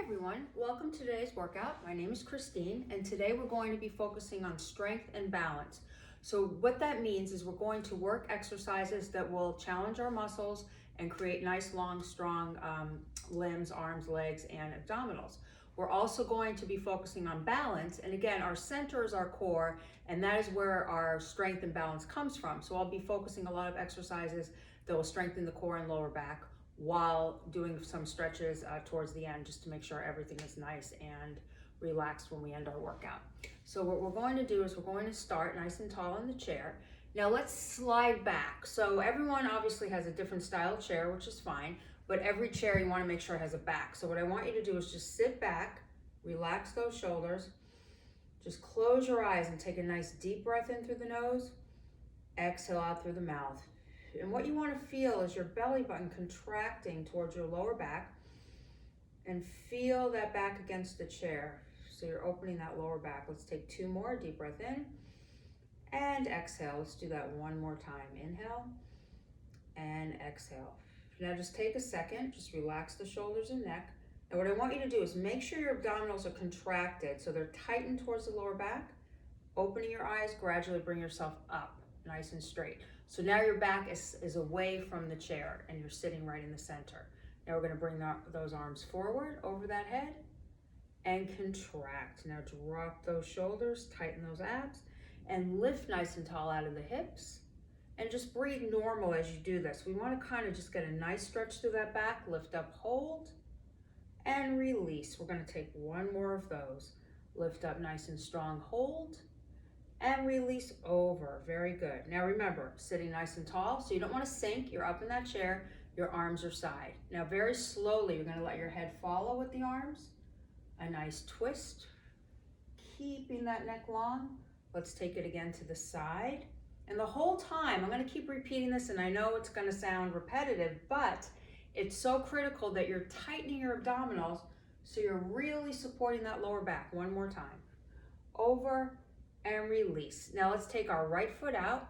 Everyone, welcome to today's workout. My name is Christine, and today we're going to be focusing on strength and balance. So what that means is we're going to work exercises that will challenge our muscles and create nice, long, strong limbs, arms, legs, and abdominals. We're also going to be focusing on balance, and again, our center is our core, and that is where our strength and balance comes from. So I'll be focusing a lot of exercises that will strengthen the core and lower back, while doing some stretches towards the end, just to make sure everything is nice and relaxed when we end our workout. So what we're going to do is we're going to start nice and tall in the chair. Now let's slide back. So everyone obviously has a different style chair, which is fine, but every chair you want to make sure has a back. So what I want you to do is just sit back, relax those shoulders, just close your eyes and take a nice deep breath in through the nose, exhale out through the mouth. And what you want to feel is your belly button contracting towards your lower back, and feel that back against the chair. So you're opening that lower back. Let's take two more. Deep breath in and exhale. Let's do that one more time. Inhale and exhale. Now just take a second, just relax the shoulders and neck. And what I want you to do is make sure your abdominals are contracted so they're tightened towards the lower back. Opening your eyes, gradually bring yourself up, nice and straight. So now your back is away from the chair and you're sitting right in the center. Now we're going to bring those arms forward over that head and contract. Now drop those shoulders, tighten those abs, and lift nice and tall out of the hips. And just breathe normal as you do this. We want to kind of just get a nice stretch through that back, lift up, hold, and release. We're going to take one more of those. Lift up nice and strong, hold, and release over. Very good. Now remember, sitting nice and tall, so you don't want to sink. You're up in that chair, your arms are side. Now very slowly, you're going to let your head follow with the arms. A nice twist, keeping that neck long. Let's take it again to the side. And the whole time, I'm going to keep repeating this, and I know it's going to sound repetitive, but it's so critical that you're tightening your abdominals so you're really supporting that lower back. One more time. Over and release. Now let's take our right foot out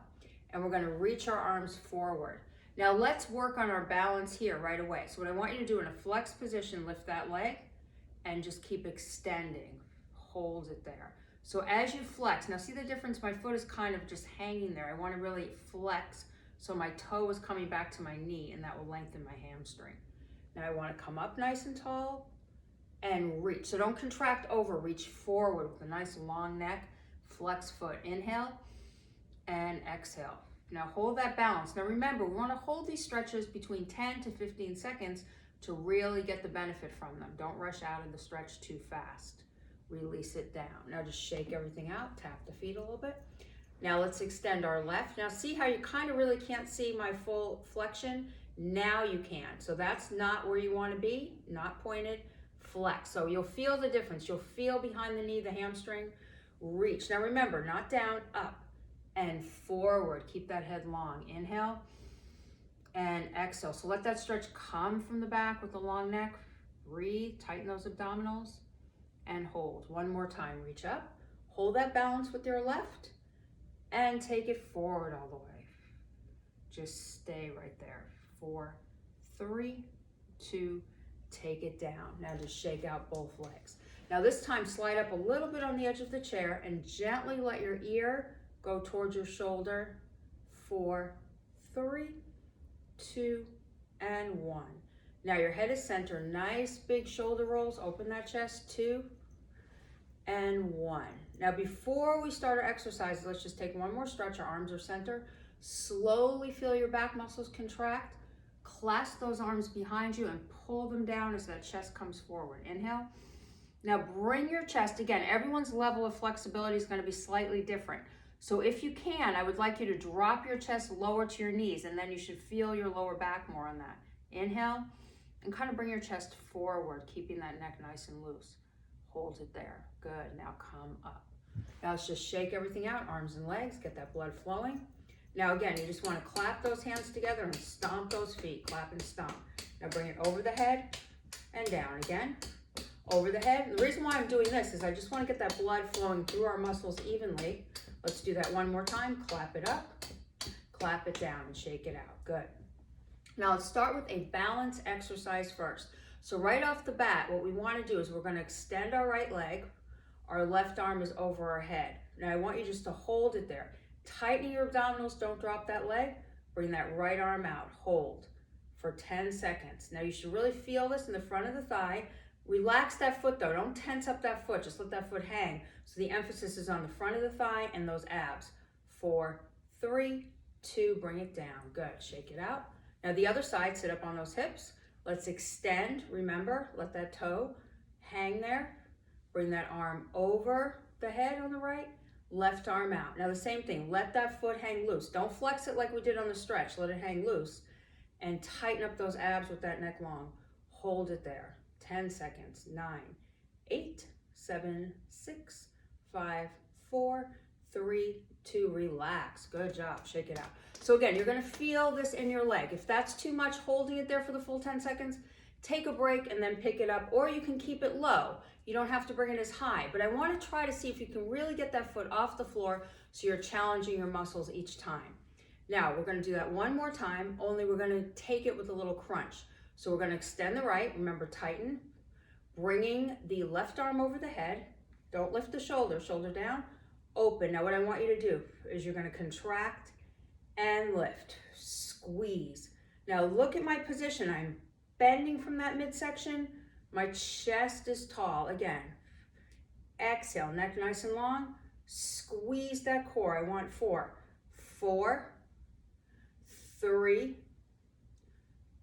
and we're going to reach our arms forward. Now let's work on our balance here right away. So what I want you to do in a flex position, lift that leg and just keep extending. Hold it there. So as you flex, now see the difference? My foot is kind of just hanging there. I want to really flex so my toe is coming back to my knee, and that will lengthen my hamstring. Now I want to come up nice and tall and reach. So don't contract over, reach forward with a nice long neck. Flex foot, inhale and exhale. Now hold that balance. Now remember, we want to hold these stretches between 10 to 15 seconds to really get the benefit from them. Don't rush out of the stretch too fast. Release it down. Now just shake everything out, tap the feet a little bit. Now let's extend our left. Now see how you kind of really can't see my full flexion? Now you can. So that's not where you want to be, not pointed, flex. So you'll feel the difference. You'll feel behind the knee, the hamstring. Reach. Now remember, not down, up and forward. Keep that head long. Inhale and exhale. So let that stretch come from the back with the long neck. Breathe, tighten those abdominals and hold. One more time. Reach up, hold that balance with your left and take it forward all the way. Just stay right there. 4, 3, 2, take it down. Now just shake out both legs. Now this time, slide up a little bit on the edge of the chair and gently let your ear go towards your shoulder. 4, 3, 2, and 1. Now your head is centered. Nice big shoulder rolls. Open that chest. 2 and 1. Now before we start our exercise, let's just take one more stretch. Our arms are centered. Slowly feel your back muscles contract. Clasp those arms behind you and pull them down as that chest comes forward. Inhale. Now bring your chest, again, everyone's level of flexibility is going to be slightly different. So if you can, I would like you to drop your chest lower to your knees, and then you should feel your lower back more on that. Inhale, and kind of bring your chest forward, keeping that neck nice and loose. Hold it there. Good. Now come up. Now let's just shake everything out, arms and legs, get that blood flowing. Now again, you just want to clap those hands together and stomp those feet. Clap and stomp. Now bring it over the head and down again. Over the head. And the reason why I'm doing this is I just want to get that blood flowing through our muscles evenly. Let's do that one more time. Clap it up, clap it down, and shake it out. Good. Now let's start with a balance exercise first. So right off the bat, what we want to do is we're going to extend our right leg. Our left arm is over our head. Now I want you just to hold it there. Tighten your abdominals, don't drop that leg. Bring that right arm out, hold for 10 seconds. Now you should really feel this in the front of the thigh. Relax that foot though, don't tense up that foot, just let that foot hang. So the emphasis is on the front of the thigh and those abs. 4, 3, 2, bring it down, good, shake it out. Now the other side, sit up on those hips. Let's extend, remember, let that toe hang there. Bring that arm over the head on the right, left arm out. Now the same thing, let that foot hang loose. Don't flex it like we did on the stretch, let it hang loose. And tighten up those abs with that neck long. Hold it there, 10 seconds, 9, 8, 7, 6, 5, 4, 3, 2, relax, good job, shake it out. So again, you're gonna feel this in your leg. If that's too much holding it there for the full 10 seconds, take a break and then pick it up, or you can keep it low. You don't have to bring it as high, but I wanna try to see if you can really get that foot off the floor so you're challenging your muscles each time. Now, we're gonna do that one more time, only we're gonna take it with a little crunch. So we're gonna extend the right, remember tighten, bringing the left arm over the head, don't lift the shoulder, shoulder down, open. Now what I want you to do is you're gonna contract and lift, squeeze. Now look at my position, I'm bending from that midsection, my chest is tall, again. Exhale, neck nice and long, squeeze that core, I want 4, 4, 3,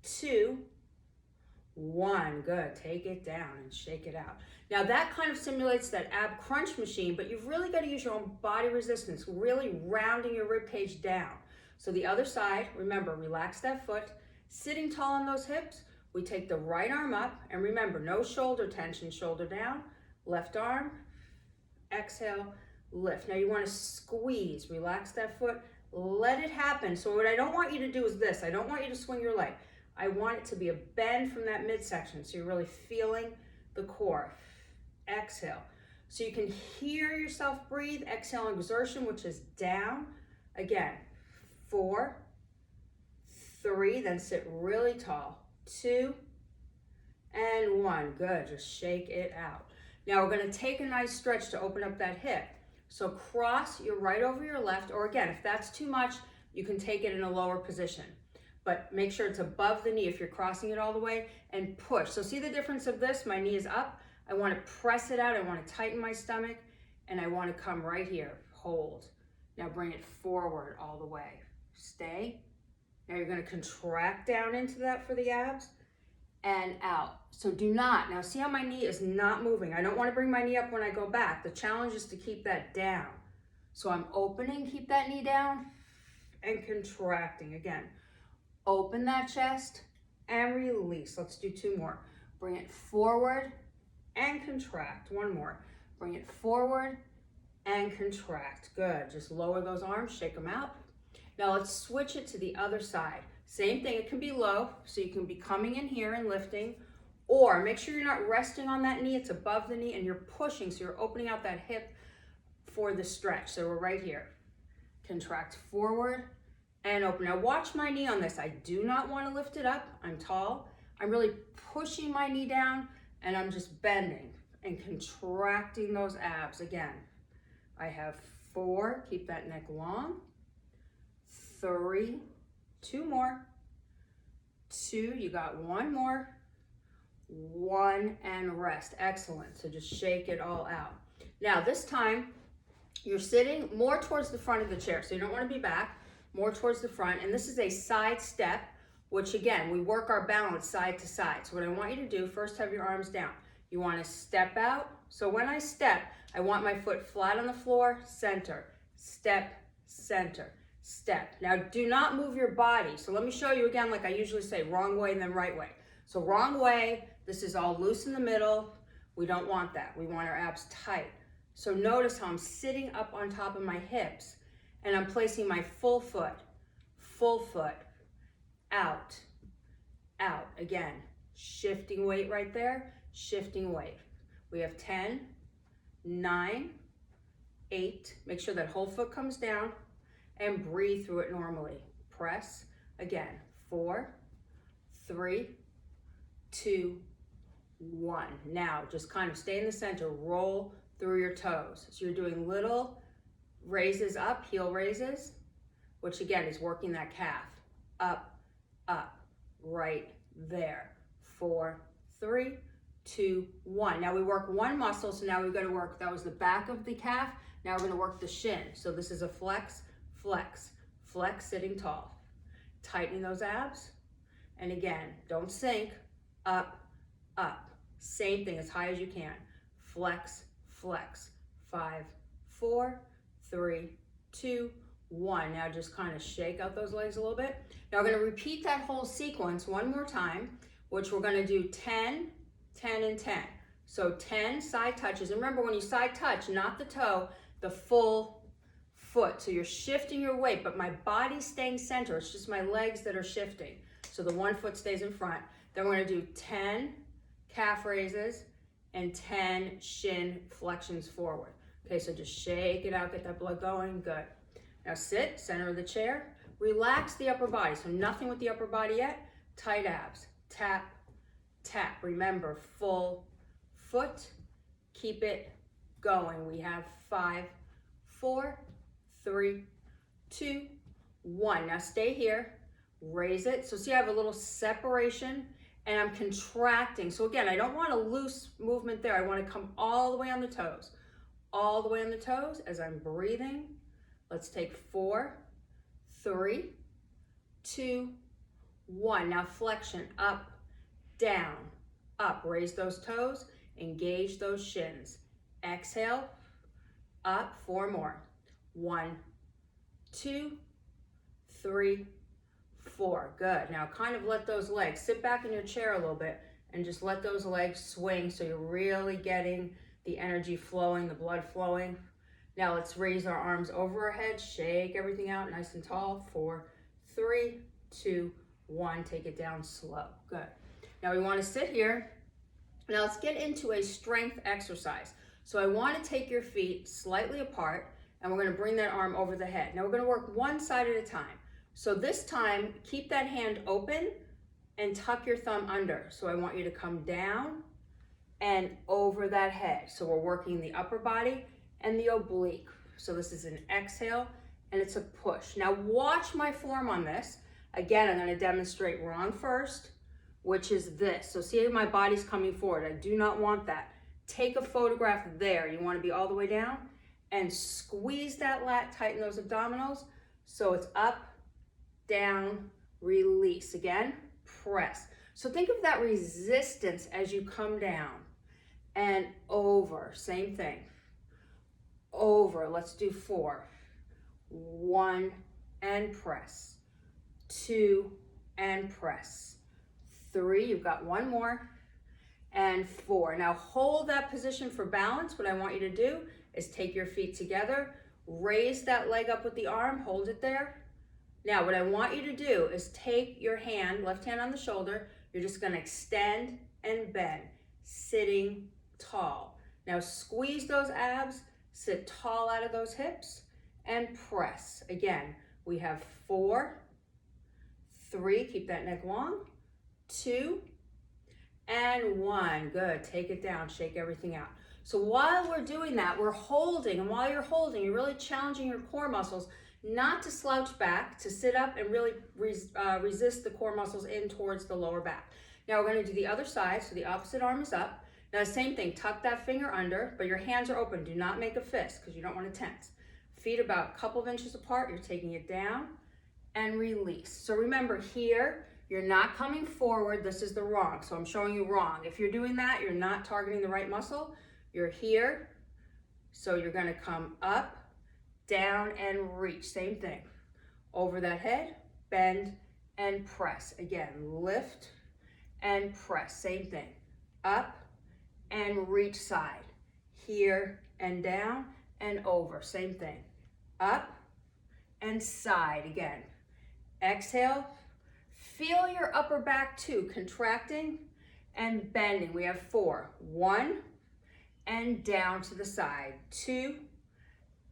2, 1, good, take it down and shake it out. Now that kind of simulates that ab crunch machine, but you've really got to use your own body resistance, really rounding your rib cage down. So the other side, remember, relax that foot, sitting tall on those hips, we take the right arm up, and remember, no shoulder tension, shoulder down, left arm, exhale, lift. Now you want to squeeze, relax that foot, let it happen. So what I don't want you to do is this, I don't want you to swing your leg. I want it to be a bend from that midsection, so you're really feeling the core. Exhale. So you can hear yourself breathe, exhale exertion, which is down. Again, 4, 3, then sit really tall. 2, and 1, good, just shake it out. Now we're gonna take a nice stretch to open up that hip. So cross your right over your left, or again, if that's too much, you can take it in a lower position. But make sure it's above the knee if you're crossing it all the way, and push. So see the difference of this? My knee is up. I want to press it out. I want to tighten my stomach, and I want to come right here. Hold. Now bring it forward all the way. Stay. Now you're going to contract down into that for the abs, and out. So do not. Now see how my knee is not moving. I don't want to bring my knee up when I go back. The challenge is to keep that down. So I'm opening, keep that knee down, and contracting again. Open that chest and release. Let's do 2 more. Bring it forward and contract. 1 more. Bring it forward and contract. Good. Just lower those arms, shake them out. Now let's switch it to the other side. Same thing, it can be low, so you can be coming in here and lifting, or make sure you're not resting on that knee, it's above the knee, and you're pushing, so you're opening out that hip for the stretch. So we're right here. Contract forward and open. Now watch my knee on this. I do not want to lift it up. I'm tall. I'm really pushing my knee down, and I'm just bending and contracting those abs. Again, I have 4, keep that neck long, 3, 2 more, 2, you got 1 more, 1, and rest. Excellent. So just shake it all out. Now this time, you're sitting more towards the front of the chair, so you don't want to be back, more towards the front, and this is a side step, which again, we work our balance side to side. So what I want you to do, first have your arms down. You want to step out. So when I step, I want my foot flat on the floor, center, step, center, step. Now do not move your body. So let me show you again, like I usually say, wrong way and then right way. So wrong way, this is all loose in the middle. We don't want that. We want our abs tight. So notice how I'm sitting up on top of my hips, and I'm placing my full foot, out, out. Again, shifting weight right there, shifting weight. We have 10, 9, 8. Make sure that whole foot comes down, and breathe through it normally. Press, again, 4, 3, 2, 1. Now just kind of stay in the center, roll through your toes. So you're doing little raises up, heel raises, which again is working that calf. Up, up, right there. 4, 3, 2, 1. Now we work one muscle, so now we're going to work, that was the back of the calf. Now we're going to work the shin. So this is a flex, flex, flex, sitting tall. Tightening those abs. And again, don't sink. Up, up. Same thing, as high as you can. Flex, flex. 5, 4, 3, 2, 1. Now just kind of shake out those legs a little bit. Now we're going to repeat that whole sequence one more time, which we're going to do 10, 10, and 10. So 10 side touches. And remember, when you side touch, not the toe, the full foot. So you're shifting your weight, but my body's staying center. It's just my legs that are shifting. So the one foot stays in front. Then we're going to do 10 calf raises and 10 shin flexions forward. Okay, so just shake it out, get that blood going. Good. Now sit, center of the chair. Relax the upper body. So nothing with the upper body yet. Tight abs. Tap, tap. Remember, full foot. Keep it going. We have 5, 4, 3, 2, 1. Now stay here. Raise it. So see, I have a little separation and I'm contracting. So again, I don't want a loose movement there. I want to come all the way on the toes. All the way on the toes as I'm breathing. Let's take 4, 3, 2, 1. Now flexion, up, down, up. Raise those toes, engage those shins. Exhale, up, 4 more. 1, 2, 3, 4. Good. Now kind of let those legs, sit back in your chair a little bit and just let those legs swing so you're really getting the energy flowing, the blood flowing. Now let's raise our arms over our head, shake everything out nice and tall. 4, 3, 2, 1. Take it down slow. Good. Now we want to sit here. Now let's get into a strength exercise. So I want to take your feet slightly apart and we're going to bring that arm over the head. Now we're going to work one side at a time. So this time, keep that hand open and tuck your thumb under. So I want you to come down and over that head. So we're working the upper body and the oblique. So this is an exhale and it's a push. Now watch my form on this. Again, I'm going to demonstrate wrong first, which is this. So see, my body's coming forward. I do not want that. Take a photograph there. You want to be all the way down and squeeze that lat, tighten those abdominals. So it's up, down, release. Again, press. So think of that resistance as you come down and over. Same thing. Over. Let's do 4. 1 and press. 2 and press. 3. You've got 1 more. And 4. Now hold that position for balance. What I want you to do is take your feet together, raise that leg up with the arm, hold it there. Now, what I want you to do is take your hand, left hand on the shoulder, you're just going to extend and bend, sitting tall. Now, squeeze those abs, sit tall out of those hips, and press. Again, we have 4, 3, keep that neck long, 2, and 1. Good. Take it down, shake everything out. So while we're doing that, we're holding, and while you're holding, you're really challenging your core muscles not to slouch back, to sit up and really resist the core muscles in towards the lower back. Now we're going to do the other side, so the opposite arm is up. Now same thing, tuck that finger under, but your hands are open. Do not make a fist because you don't want to tense. Feet about a couple of inches apart, you're taking it down and release. So remember here, you're not coming forward, this is the wrong, so I'm showing you wrong. If you're doing that, you're not targeting the right muscle. You're here, so you're going to come up, down, and reach. Same thing. Over that head, bend, and press. Again, lift and press. Same thing. Up and reach side. Here and down and over. Same thing. Up and side. Again. Exhale. Feel your upper back too, contracting and bending. We have 4. 1 and down to the side. 2,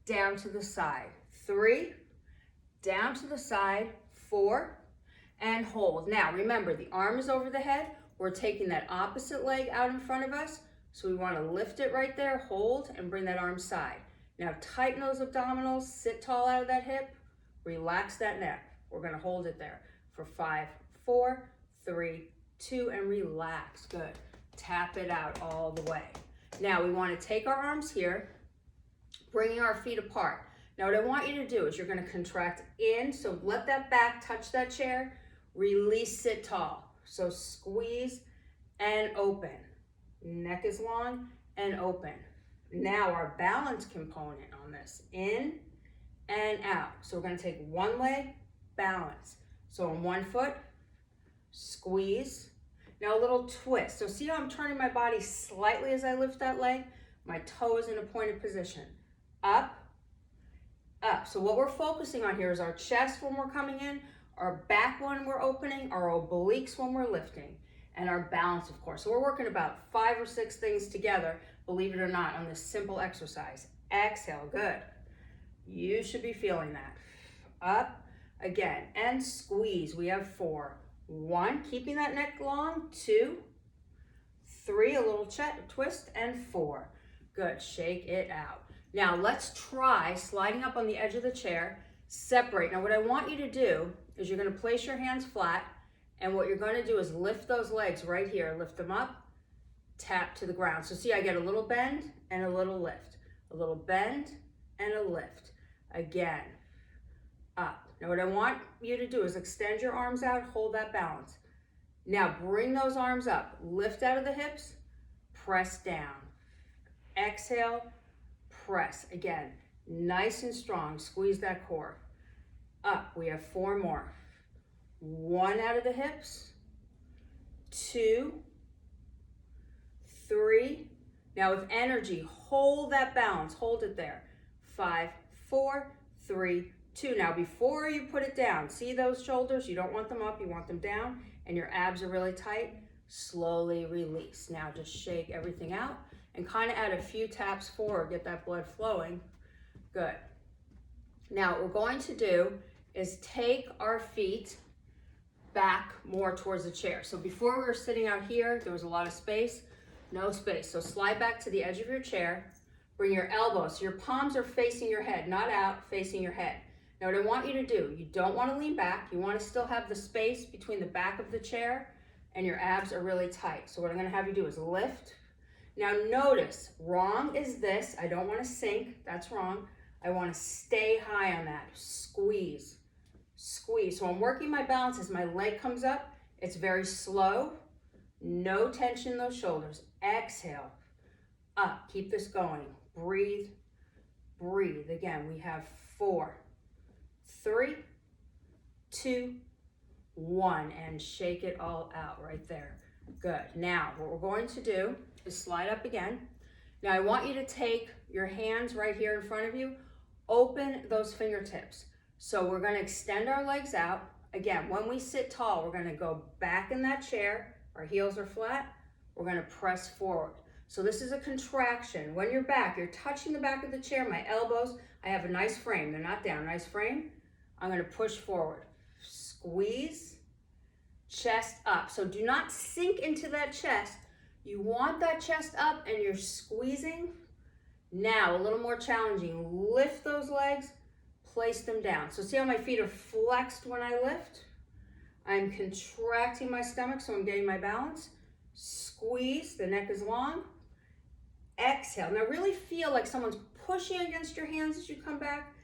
down to the side. 3, down to the side. 4, and hold. Now remember, the arm is over the head. we're taking that opposite leg out in front of us. So we want to lift it right there, hold, and bring that arm side. Now tighten those abdominals, sit tall out of that hip, relax that neck. We're going to hold it there for 5, 4, 3, 2, and relax. Good. Tap it out all the way. Now we want to take our arms here, bringing our feet apart. Now what I want you to do is you're going to contract in, so let that back touch that chair, release, sit tall. So squeeze and open. Neck is long and open. Now our balance component on this, in and out. So we're going to take one leg, balance. So on one foot, squeeze. Now a little twist. So see how I'm turning my body slightly as I lift that leg? My toe is in a pointed position. Up, up. So what we're focusing on here is our chest when we're coming in, our back when we're opening, our obliques when we're lifting, and our balance, of course. So we're working about 5 or 6 things together, believe it or not, on this simple exercise. Exhale, good. You should be feeling that. Up, again, and squeeze. We have 4. 1, keeping that neck long. 2, 3, a little twist, and 4. Good, shake it out. Now let's try sliding up on the edge of the chair, separate. Now what I want you to do is you're going to place your hands flat, and what you're going to do is lift those legs right here, lift them up, tap to the ground. So see, I get a little bend and a little lift, a little bend and a lift. Again, up. Now what I want you to do is extend your arms out, hold that balance. Now bring those arms up, lift out of the hips, press down. Exhale, press. Again, nice and strong, squeeze that core. Up, we have 4 more. 1 out of the hips, 2, 3. Now with energy, hold that balance, hold it there. 5, 4, 3, 2. Now before you put it down, see those shoulders? You don't want them up, you want them down, and your abs are really tight. Slowly release. Now just shake everything out and kind of add a few taps forward, get that blood flowing. Good. Now what we're going to do is take our feet back more towards the chair. So before we were sitting out here, there was a lot of space, no space. So slide back to the edge of your chair, bring your elbows, so your palms are facing your head, not out, facing your head. Now what I want you to do, you don't want to lean back, you want to still have the space between the back of the chair and your abs are really tight. So what I'm going to have you do is lift. Now notice, wrong is this, I don't want to sink, that's wrong. I want to stay high on that, squeeze. Squeeze. So I'm working my balance as my leg comes up. It's very slow. No tension in those shoulders. Exhale. Up. Keep this going. Breathe. Breathe. Again, we have 4, 3, 2, 1. And shake it all out right there. Good. Now, what we're going to do is slide up again. Now, I want you to take your hands right here in front of you. Open those fingertips. So we're going to extend our legs out. Again, when we sit tall, we're going to go back in that chair. Our heels are flat. We're going to press forward. So this is a contraction. When you're back, you're touching the back of the chair. My elbows, I have a nice frame. They're not down. Nice frame. I'm going to push forward. Squeeze. Chest up. So do not sink into that chest. You want that chest up and you're squeezing. Now, a little more challenging. Lift those legs. Place them down. So see how my feet are flexed when I lift? I'm contracting my stomach, so I'm getting my balance. Squeeze, the neck is long. Exhale. Now really feel like someone's pushing against your hands as you come back,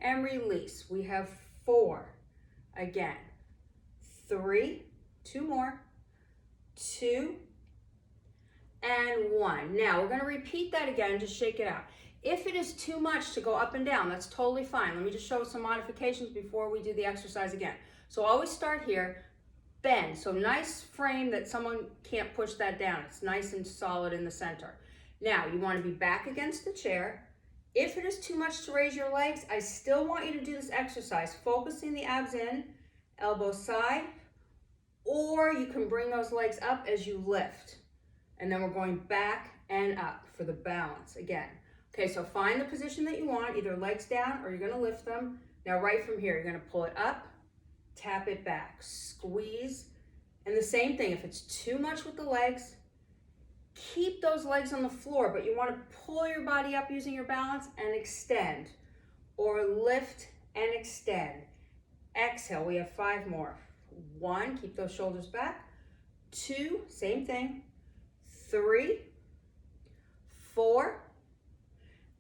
and release. We have 4. Again, 3, 2 more, 2, and 1. Now we're going to repeat that again, just shake it out. If it is too much to go up and down, that's totally fine. Let me just show some modifications before we do the exercise again. So always start here, bend. So nice frame that someone can't push that down. It's nice and solid in the center. Now you want to be back against the chair. If it is too much to raise your legs, I still want you to do this exercise, focusing the abs in, elbow side, or you can bring those legs up as you lift. And then we're going back and up for the balance again. Okay, so find the position that you want, either legs down or you're going to lift them. Now right from here, you're going to pull it up, tap it back, squeeze, And the same thing, if it's too much with the legs, keep those legs on the floor, but you want to pull your body up using your balance and extend, or lift and extend. Exhale, we have 5 more. 1, keep those shoulders back. 2, same thing. 3, 4,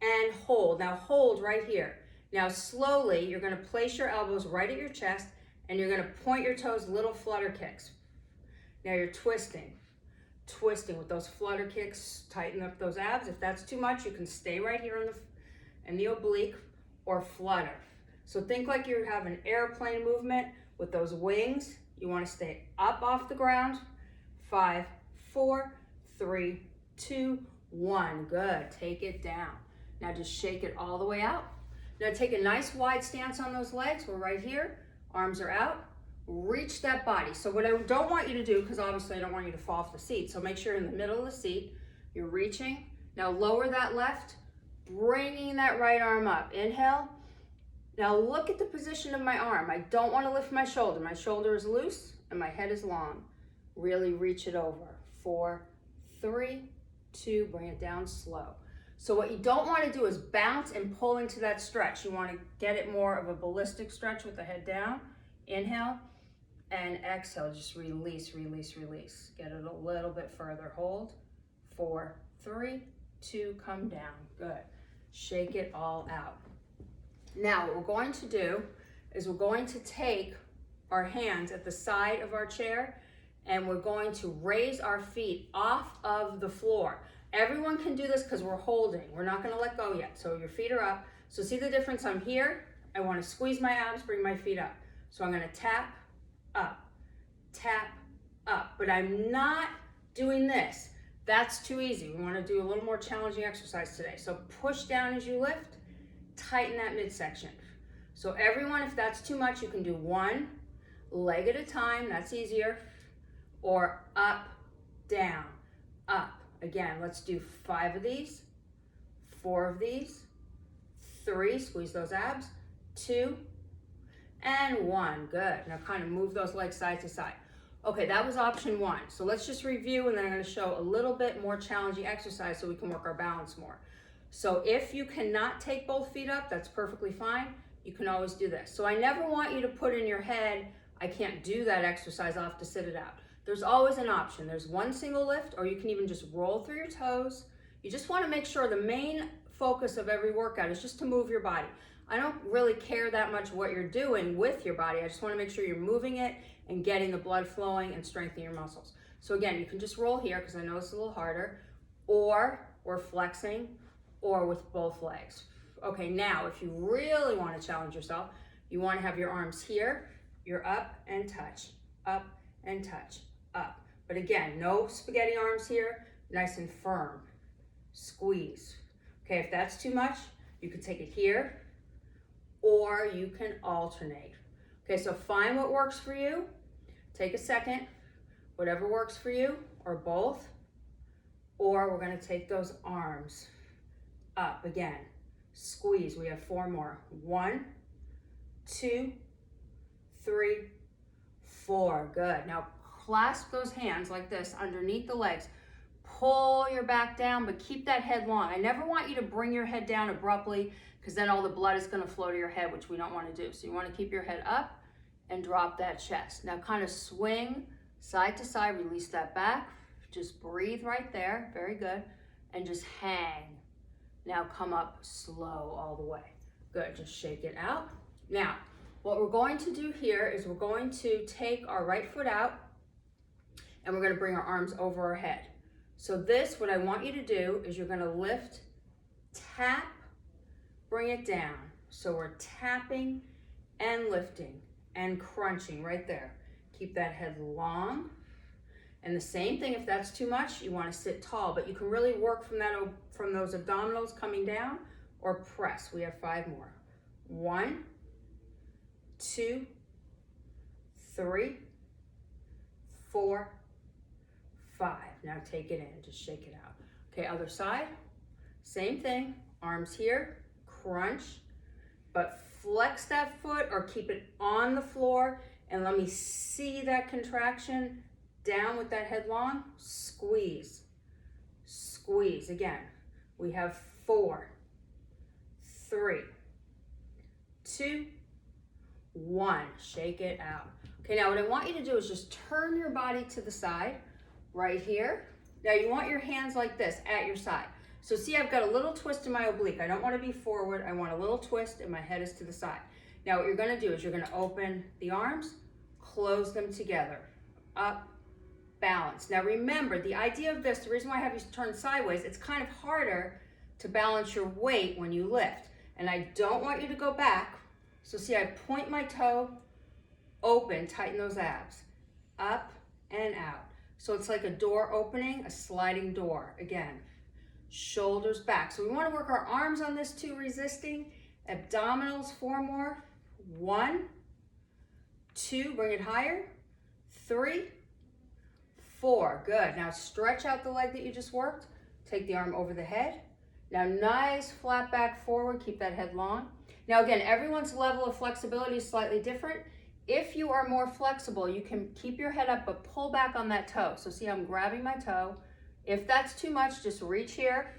and hold. Now hold right here. Now slowly, you're gonna place your elbows right at your chest and you're gonna point your toes, little flutter kicks. Now you're twisting with those flutter kicks, tighten up those abs. If that's too much, you can stay right here in the oblique or flutter. So think like you have an airplane movement with those wings. You wanna stay up off the ground. 5, 4, 3, 2, 1. Good, take it down. Now just shake it all the way out. Now take a nice wide stance on those legs. We're right here, arms are out. Reach that body. So what I don't want you to do, because obviously I don't want you to fall off the seat, so make sure you're in the middle of the seat, you're reaching. Now lower that left, bringing that right arm up. Inhale. Now look at the position of my arm. I don't want to lift my shoulder. My shoulder is loose and my head is long. Really reach it over. 4, 3, 2, bring it down slow. So what you don't want to do is bounce and pull into that stretch. You want to get it more of a ballistic stretch with the head down. Inhale and exhale. Just release, release, release. Get it a little bit further. Hold. 4, 3, 2, come down. Good. Shake it all out. Now what we're going to do is we're going to take our hands at the side of our chair and we're going to raise our feet off of the floor. Everyone can do this because we're holding. We're not going to let go yet. So your feet are up. So see the difference? I'm here. I want to squeeze my abs, bring my feet up. So I'm going to tap, up. But I'm not doing this. That's too easy. We want to do a little more challenging exercise today. So push down as you lift. Tighten that midsection. So everyone, if that's too much, you can do 1 leg at a time. That's easier. Or up, down, up. Again, let's do 5 of these, 4 of these, 3, squeeze those abs, 2, and 1. Good. Now kind of move those legs side to side. Okay, that was option 1. So let's just review and then I'm going to show a little bit more challenging exercise so we can work our balance more. So if you cannot take both feet up, that's perfectly fine. You can always do this. So I never want you to put in your head, I can't do that exercise, I'll have to sit it out. There's always an option. There's 1 single lift, or you can even just roll through your toes. You just want to make sure the main focus of every workout is just to move your body. I don't really care that much what you're doing with your body. I just want to make sure you're moving it and getting the blood flowing and strengthening your muscles. So again, you can just roll here because I know it's a little harder, or we're flexing, or with both legs. Okay, now if you really want to challenge yourself, you want to have your arms here, you're up and touch, up and touch, up. But again, no spaghetti arms here, nice and firm. Squeeze. Okay, if that's too much, you can take it here, or you can alternate. Okay, so find what works for you. Take a second, whatever works for you, or both. Or we're gonna take those arms up again. Squeeze, we have 4 more. 1, 2, 3, 4, good. Now clasp those hands like this underneath the legs. Pull your back down, but keep that head long. I never want you to bring your head down abruptly because then all the blood is gonna flow to your head, which we don't wanna do. So you wanna keep your head up and drop that chest. Now kind of swing side to side, release that back. Just breathe right there, very good. And just hang. Now come up slow all the way. Good, just shake it out. Now, what we're going to do here is we're going to take our right foot out and we're gonna bring our arms over our head. So this, what I want you to do is you're gonna lift, tap, bring it down. So we're tapping and lifting and crunching right there. Keep that head long. And the same thing, if that's too much, you wanna sit tall, but you can really work from those abdominals coming down or press. We have 5 more. 1, 2, 3, 4, 5. Now take it in, just shake it out. Okay, other side, same thing. Arms here, crunch, but flex that foot or keep it on the floor and let me see that contraction down with that head long, squeeze, squeeze. Again, we have 4, 3, 2, 1. Shake it out. Okay, now what I want you to do is just turn your body to the side, right here. Now you want your hands like this at your side. So see, I've got a little twist in my oblique. I don't want to be forward. I want a little twist and my head is to the side. Now what you're going to do is you're going to open the arms, close them together, up, balance. Now remember, the idea of this, the reason why I have you turn sideways, it's kind of harder to balance your weight when you lift. And I don't want you to go back. So see, I point my toe, open, tighten those abs, up and out. So it's like a door opening, a sliding door. Again, shoulders back. So we want to work our arms on this too, resisting. Abdominals, 4 more. 1, 2, bring it higher. 3, 4, good. Now stretch out the leg that you just worked. Take the arm over the head. Now nice flat back forward, keep that head long. Now again, everyone's level of flexibility is slightly different. If you are more flexible, you can keep your head up, but pull back on that toe. So see, I'm grabbing my toe. If that's too much, just reach here.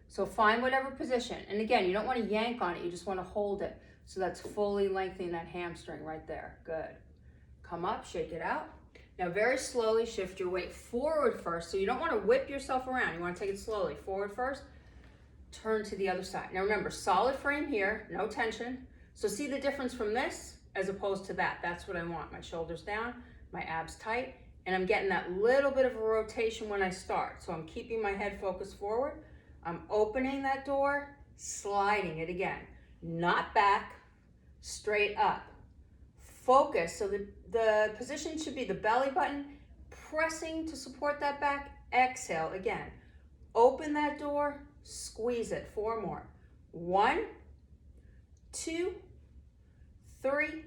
So find whatever position. And again, you don't want to yank on it, you just want to hold it. So that's fully lengthening that hamstring right there. Good. Come up, shake it out. Now very slowly shift your weight forward first. So you don't want to whip yourself around. You want to take it slowly. Forward first, turn to the other side. Now remember, solid frame here, no tension. So see the difference from this as opposed to that. That's what I want. My shoulders down, my abs tight, and I'm getting that little bit of a rotation when I start. So I'm keeping my head focused forward. I'm opening that door, sliding it again. Not back, straight up. Focus, so the position should be the belly button, pressing to support that back. Exhale again. Open that door, squeeze it. 4 more. 1, 2, 3,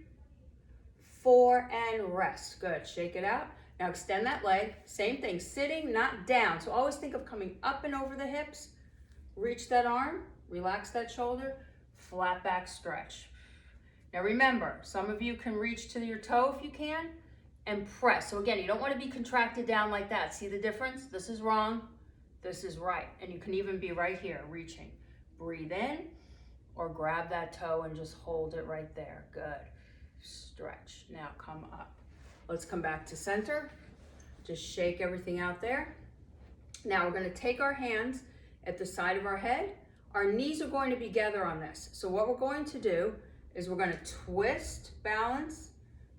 4, and rest. Good, shake it out. Now extend that leg. Same thing, sitting, not down. So always think of coming up and over the hips. Reach that arm, relax that shoulder, flat back stretch. Now remember, some of you can reach to your toe if you can, and press. So again, you don't want to be contracted down like that. See the difference? This is wrong, this is right. And you can even be right here, reaching. Breathe in, or grab that toe and just hold it right there. Good. Stretch. Now come up. Let's come back to center. Just shake everything out there. Now we're going to take our hands at the side of our head. Our knees are going to be together on this. So what we're going to do is we're going to twist, balance,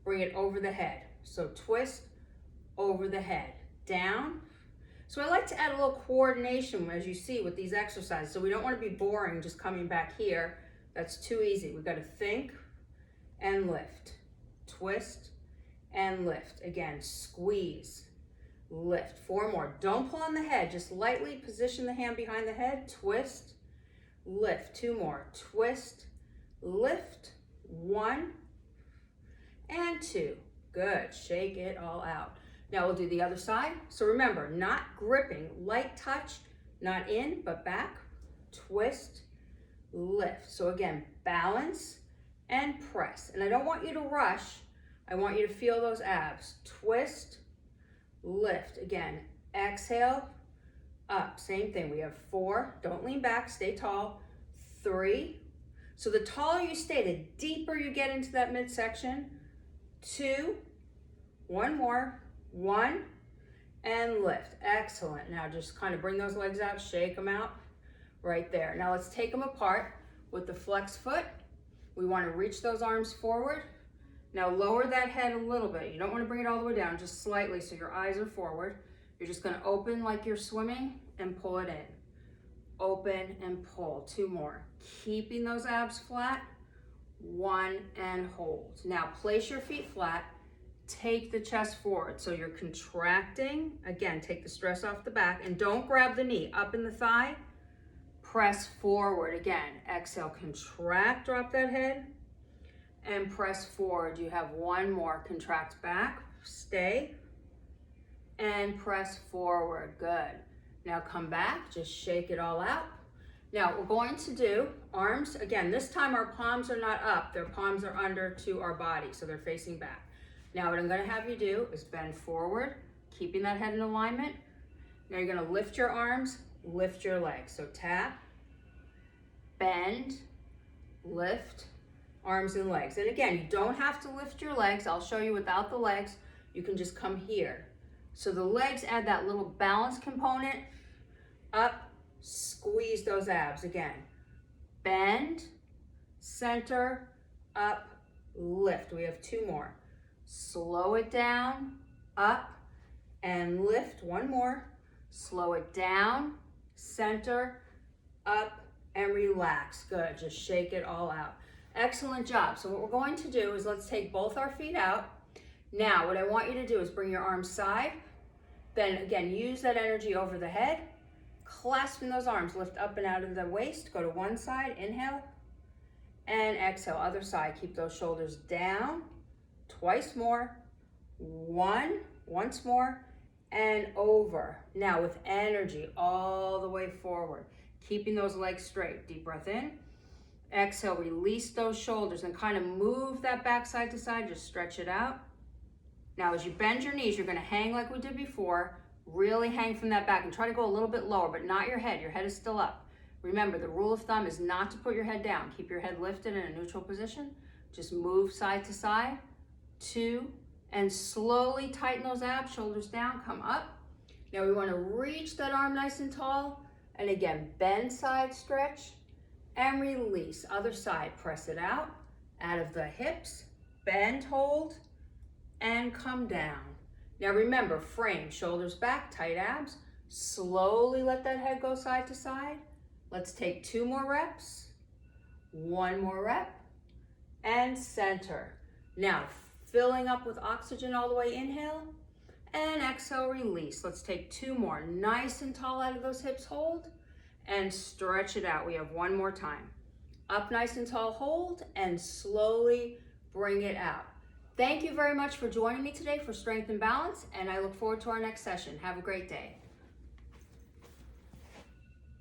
bring it over the head. So twist, over the head, down. So I like to add a little coordination, as you see, with these exercises. So we don't want to be boring just coming back here. That's too easy. We've got to think and lift. Twist and lift. Again, squeeze, lift. 4 more. Don't pull on the head. Just lightly position the hand behind the head. Twist, lift. 2 more. Twist, lift. 1 and 2. Good. Shake it all out. Now we'll do the other side. So remember, not gripping, light touch, not in, but back. Twist, lift. So again, balance and press. And I don't want you to rush. I want you to feel those abs. Twist, lift. Again, exhale, up. Same thing. We have 4. Don't lean back. Stay tall. 3. So the taller you stay, the deeper you get into that midsection. 2. 1 more. 1 and lift. Excellent. Now just kind of bring those legs out, shake them out right there. Now let's take them apart with the flex foot. We want to reach those arms forward. Now lower that head a little bit. You don't want to bring it all the way down, just slightly so your eyes are forward. You're just going to open like you're swimming and pull it in. Open and pull. 2 more. Keeping those abs flat. 1 and hold. Now place your feet flat. Take the chest forward. So you're contracting. Again, take the stress off the back and don't grab the knee. Up in the thigh. Press forward. Again, exhale, contract, drop that head and press forward. You have 1 more. Contract back, stay and press forward. Good. Now come back, just shake it all out. Now we're going to do arms. Again, this time our palms are not up. Their palms are under to our body, so they're facing back. Now what I'm going to have you do is bend forward, keeping that head in alignment. Now you're gonna lift your arms, lift your legs. So tap, bend, lift, arms and legs. And again, you don't have to lift your legs. I'll show you without the legs. You can just come here. So the legs add that little balance component. Up, squeeze those abs. Again, bend, center, up, lift. We have 2 more. Slow it down, up, and lift. 1 more. Slow it down, center, up, and relax. Good, just shake it all out. Excellent job. So what we're going to do is let's take both our feet out. Now, what I want you to do is bring your arms side. Then again, use that energy over the head. Clasping those arms, lift up and out of the waist. Go to one side, inhale, and exhale, other side. Keep those shoulders down. Twice more. 1, once more, and over. Now with energy all the way forward, keeping those legs straight. Deep breath in. Exhale, release those shoulders and kind of move that back side to side. Just stretch it out. Now as you bend your knees, you're going to hang like we did before. Really hang from that back and try to go a little bit lower, but not your head. Your head is still up. Remember, the rule of thumb is not to put your head down. Keep your head lifted in a neutral position. Just move side to side. 2, and slowly tighten those abs, shoulders down, come up. Now we want to reach that arm nice and tall. And again, bend side stretch and release. Other side, press it out of the hips, bend, hold, and come down. Now remember, frame, shoulders back, tight abs. Slowly let that head go side to side. Let's take 2 more reps. 1 more rep, and center. Now, filling up with oxygen all the way, inhale, and exhale, release. Let's take 2 more, nice and tall out of those hips, hold, and stretch it out. We have 1 more time. Up nice and tall, hold, and slowly bring it out. Thank you very much for joining me today for Strength and Balance, and I look forward to our next session. Have a great day.